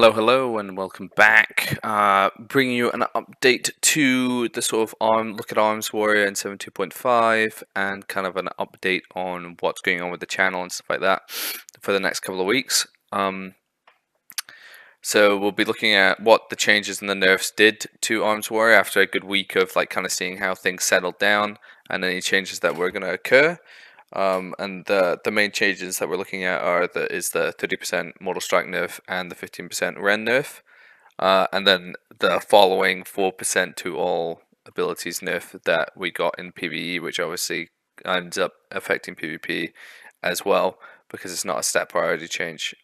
Hello, and welcome back. Bringing you an update to the sort of Look at Arms Warrior in 7.2.5 and kind of an update on what's going on with the channel and stuff like that for the next couple of weeks. So we'll be looking at what the changes and the nerfs did to Arms Warrior after a good week of kind of seeing how things settled down and any changes that were going to occur. And the main changes that we're looking at is the 30% Mortal Strike nerf and the 15% Ren nerf, and then the following 4% to all abilities nerf that we got in PvE, which obviously ends up affecting PvP as well because it's not a stat priority change,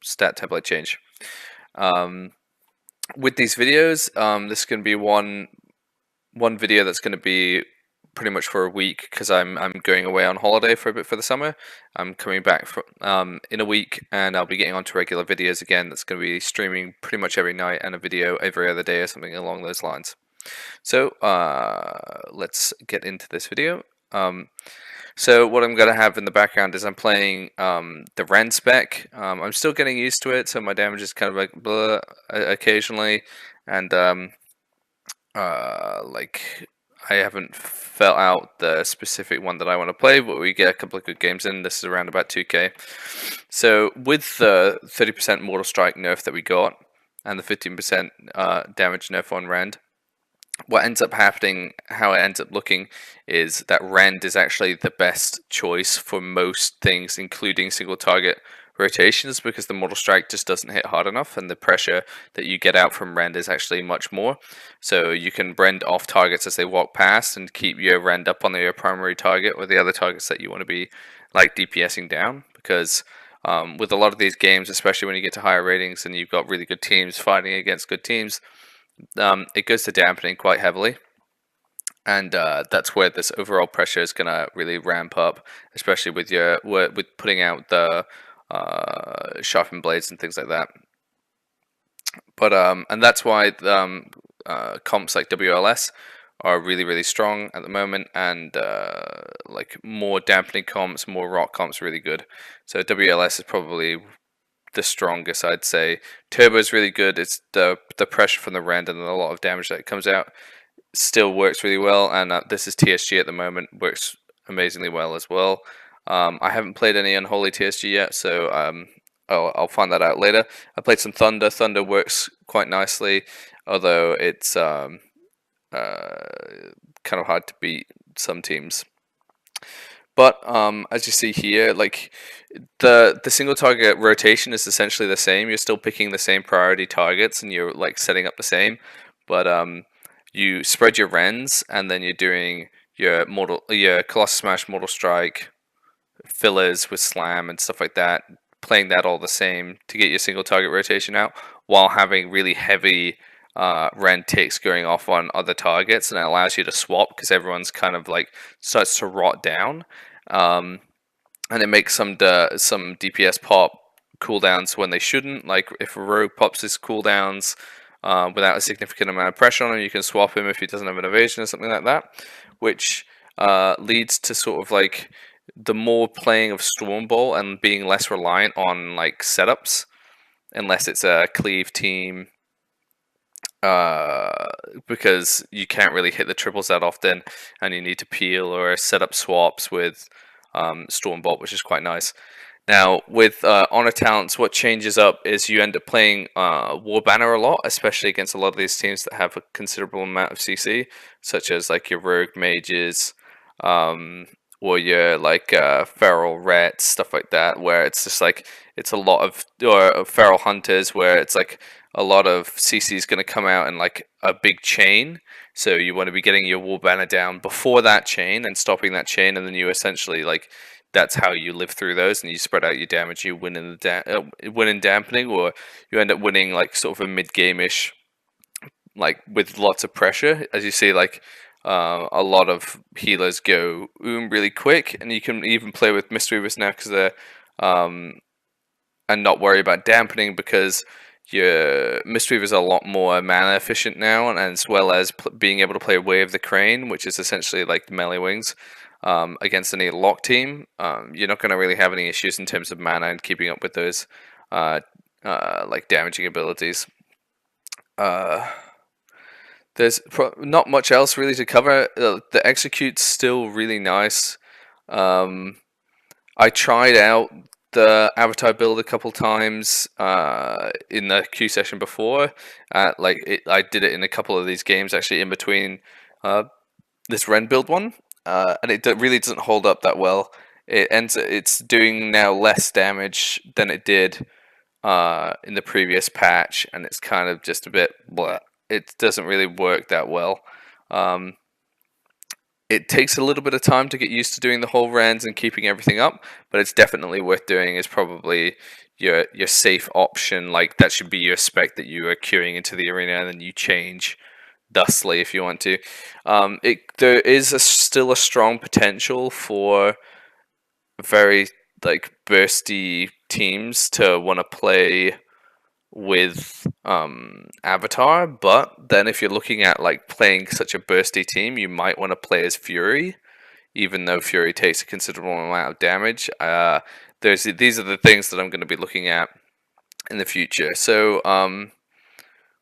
stat template change. With these videos, this is going to be one video that's going to be pretty much for a week because I'm going away on holiday for a bit for the summer. I'm coming back in a week, and I'll be getting onto regular videos again. That's going to be streaming pretty much every night and a video every other day or something along those lines. So let's get into this video. So what I'm going to have in the background is I'm playing the Ren spec. I'm still getting used to it, so my damage is kind of like blah occasionally, and I haven't felt out the specific one that I want to play, but we get a couple of good games in. This is around about 2k. So with the 30% Mortal Strike nerf that we got and the 15% damage nerf on Rend, what ends up happening, how it ends up looking, is that Rend is actually the best choice for most things, including single target rotations, because the Mortal Strike just doesn't hit hard enough, and the pressure that you get out from Rend is actually much more. So you can Rend off targets as they walk past and keep your Rend up on your primary target or the other targets that you want to be like DPSing down, because with a lot of these games, especially when you get to higher ratings and you've got really good teams fighting against good teams, it goes to dampening quite heavily, and that's where this overall pressure is gonna really ramp up, especially with putting out the sharpened blades and things like that. But and that's why comps like WLS are really strong at the moment, and like more dampening comps, more rock comps, really good. So WLS is probably the strongest, I'd say. Turbo is really good. It's the pressure from the Rend and a lot of damage that comes out still works really well, and this is TSG at the moment, works amazingly well as well. I haven't played any Unholy TSG yet, so I'll find that out later. I played some Thunder. Thunder works quite nicely, although it's kind of hard to beat some teams. But as you see here, like the single target rotation is essentially the same. You're still picking the same priority targets, and you're like setting up the same. But you spread your Rens, and then you're doing your Colossus Smash, Mortal Strike, fillers with Slam and stuff like that, playing that all the same to get your single target rotation out, while having really heavy Ren ticks going off on other targets, and it allows you to swap because everyone's kind of like starts to rot down, and it makes some DPS pop cooldowns when they shouldn't. Like if a rogue pops his cooldowns without a significant amount of pressure on him, you can swap him if he doesn't have an evasion or something like that, which leads to sort of like the more playing of Stormbolt and being less reliant on like setups, unless it's a cleave team, because you can't really hit the triples that often, and you need to peel or set up swaps with Stormbolt, which is quite nice. Now, with Honor Talents, what changes up is you end up playing War Banner a lot, especially against a lot of these teams that have a considerable amount of CC, such as like your Rogue Mages, or your like Feral Rets, stuff like that, where it's just like it's a lot of, or Feral Hunters, where it's like a lot of CC is going to come out in like a big chain. So you want to be getting your War Banner down before that chain and stopping that chain, and then you essentially like that's how you live through those, and you spread out your damage. You win in the win in dampening, or you end up winning like sort of a mid game ish, like with lots of pressure. As you see, like a lot of healers go really quick, and you can even play with Mistweavers now because they're and not worry about dampening, because your Mistweavers are a lot more mana efficient now, and as well as being able to play Way of the Crane, which is essentially like the melee wings, against any lock team. You're not going to really have any issues in terms of mana and keeping up with those like damaging abilities. There's not much else really to cover. The execute's still really nice. I tried out the avatar build a couple times in the Q session before. I did it in a couple of these games actually in between this Ren build one, and it really doesn't hold up that well. It's doing now less damage than it did in the previous patch, and it's kind of just a bit blah. It doesn't really work that well. It takes a little bit of time to get used to doing the whole Rens and keeping everything up, but it's definitely worth doing. Is probably your safe option. Like that should be your spec that you are queuing into the arena, and then you change thusly if you want to. There is still a strong potential for very like bursty teams to want to play with Avatar, but then if you're looking at like playing such a bursty team, you might want to play as Fury, even though Fury takes a considerable amount of damage. These are the things that I'm going to be looking at in the future. So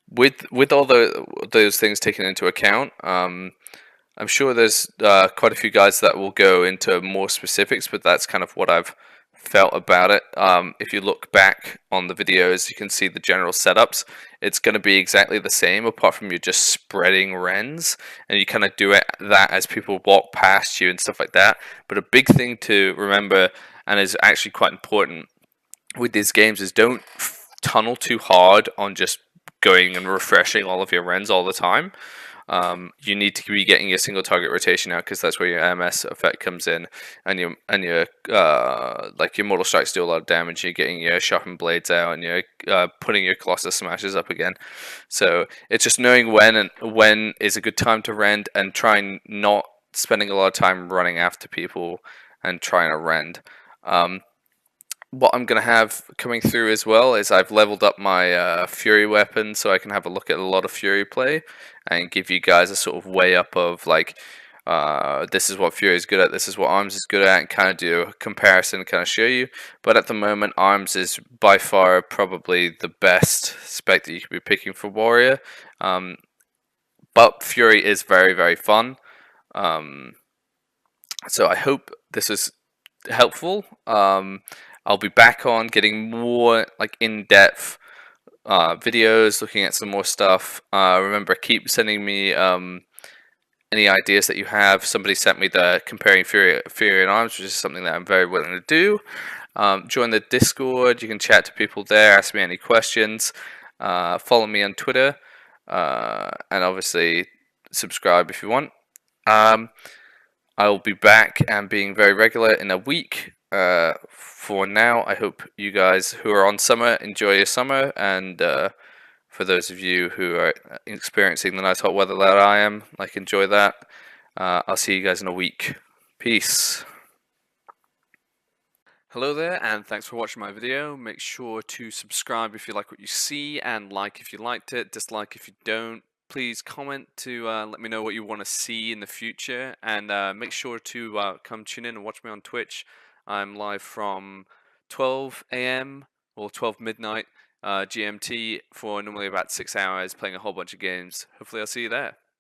with all those things taken into account, I'm sure there's quite a few guys that will go into more specifics, but that's kind of what I've felt about it. If you look back on the videos, you can see the general setups. It's going to be exactly the same, apart from you're just spreading Rens, and you kind of do that as people walk past you and stuff like that. But a big thing to remember, and is actually quite important with these games, is don't tunnel too hard on just going and refreshing all of your Rens all the time. You need to be getting your single target rotation out, because that's where your MS effect comes in, and your like your mortal strikes do a lot of damage. You're getting your sharpened blades out, and you're putting your Colossus smashes up again. So it's just knowing when is a good time to rend, and trying not spending a lot of time running after people and trying to rend. What I'm going to have coming through as well is I've leveled up my Fury weapon, so I can have a look at a lot of Fury play and give you guys a sort of way up of like, this is what Fury is good at, this is what Arms is good at, and kind of do a comparison, kind of show you. But at the moment, Arms is by far probably the best spec that you could be picking for Warrior. But Fury is very, very fun. So I hope this was helpful. I'll be back on getting more like in-depth videos, looking at some more stuff. Remember, keep sending me any ideas that you have. Somebody sent me the comparing Fury and Arms, which is something that I'm very willing to do. Join the Discord. You can chat to people there, ask me any questions. Follow me on Twitter, and obviously subscribe if you want. I'll be back and being very regular in a week. For now, I hope you guys who are on summer enjoy your summer, and for those of you who are experiencing the nice hot weather that I am, like, enjoy that. I'll see you guys in a week. Peace. Hello there, and thanks for watching my video. Make sure to subscribe if you like what you see, and like if you liked it, dislike if you don't. Please comment to let me know what you want to see in the future, and make sure to come tune in and watch me on Twitch. I'm live from 12 AM or 12 midnight GMT for normally about 6 hours, playing a whole bunch of games. Hopefully I'll see you there.